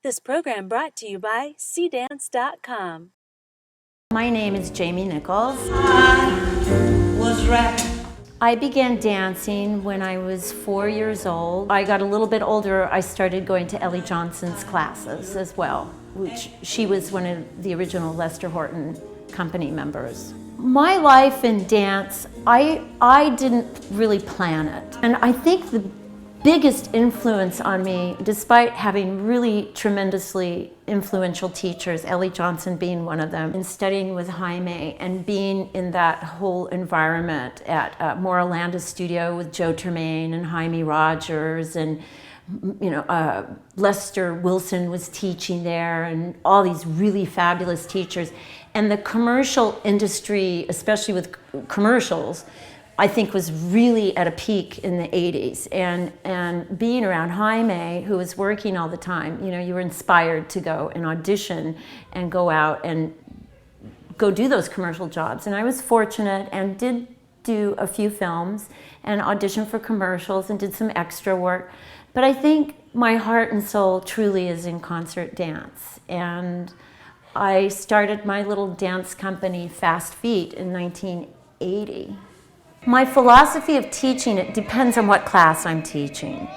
This program brought to you by cdance.com. My name is Jamie Nichols. I began dancing when I was 4 years old. I got a little bit older, I started going to Ellie Johnson's classes as well, which she was one of the original Lester Horton company members. My life in dance, I didn't really plan it. And I think the biggest influence on me, despite having really tremendously influential teachers, Ellie Johnson being one of them, and studying with Jaime and being in that whole environment at Mora Landis Studio with Joe Tremaine and Jaime Rogers, and Lester Wilson was teaching there, and all these really fabulous teachers. And the commercial industry, especially with commercials, I think was really at a peak in the 80s. And being around Jaime, who was working all the time, you were inspired to go and audition and go out and go do those commercial jobs. And I was fortunate and did do a few films and audition for commercials and did some extra work. But I think my heart and soul truly is in concert dance. And I started my little dance company, Fast Feet, in 1980. My philosophy of teaching, it depends on what class I'm teaching.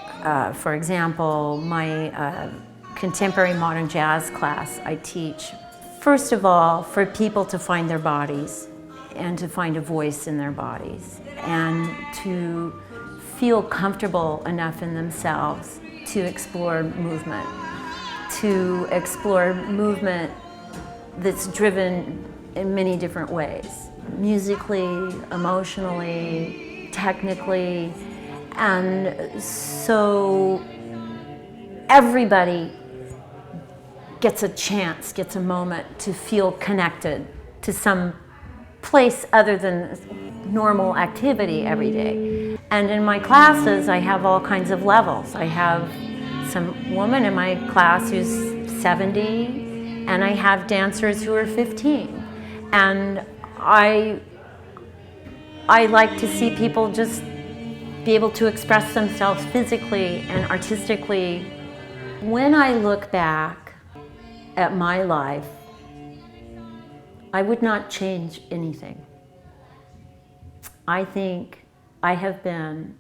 For example, my contemporary modern jazz class, I teach, first of all, for people to find their bodies and to find a voice in their bodies and to feel comfortable enough in themselves to explore movement that's driven in many different ways. Musically, emotionally, technically, and so everybody gets a chance, gets a moment to feel connected to some place other than normal activity every day. And in my classes, I have all kinds of levels. I have some woman in my class who's 70, and I have dancers who are 15. And I like to see people just be able to express themselves physically and artistically. When I look back at my life, I would not change anything. I think I have been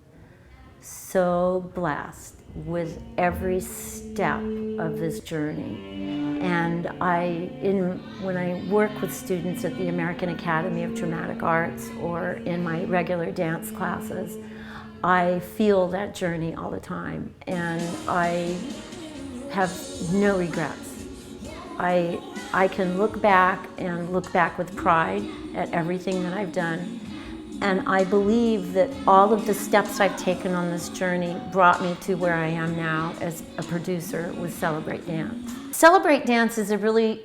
so blessed with every step of this journey. And when I work with students at the American Academy of Dramatic Arts or in my regular dance classes, I feel that journey all the time, and I have no regrets. I can look back with pride at everything that I've done. And I believe that all of the steps I've taken on this journey brought me to where I am now as a producer with Celebrate Dance. Celebrate Dance is a really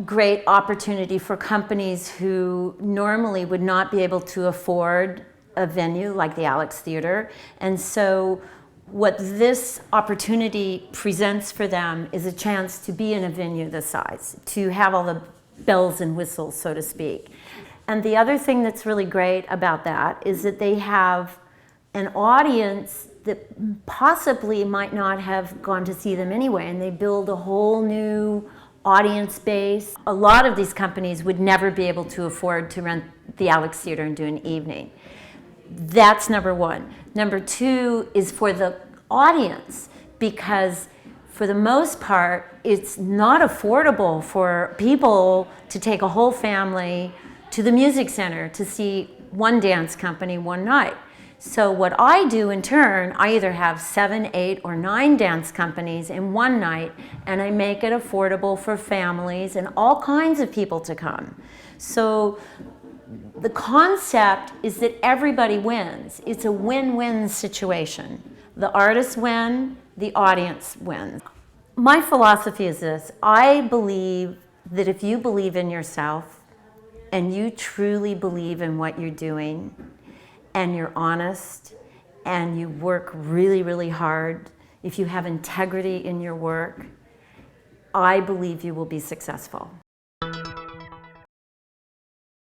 great opportunity for companies who normally would not be able to afford a venue like the Alex Theater. And so what this opportunity presents for them is a chance to be in a venue this size, to have all the bells and whistles, so to speak. And the other thing that's really great about that is that they have an audience that possibly might not have gone to see them anyway, and they build a whole new audience base. A lot of these companies would never be able to afford to rent the Alex Theater and do an evening. That's number one. Number two is for the audience, because for the most part, it's not affordable for people to take a whole family to the music center to see one dance company one night. So what I do in turn, I either have 7, 8, or 9 dance companies in one night, and I make it affordable for families and all kinds of people to come. So the concept is that everybody wins. It's a win-win situation. The artists win, the audience wins. My philosophy is this: I believe that if you believe in yourself, and you truly believe in what you're doing, and you're honest, and you work really, really hard, if you have integrity in your work, I believe you will be successful.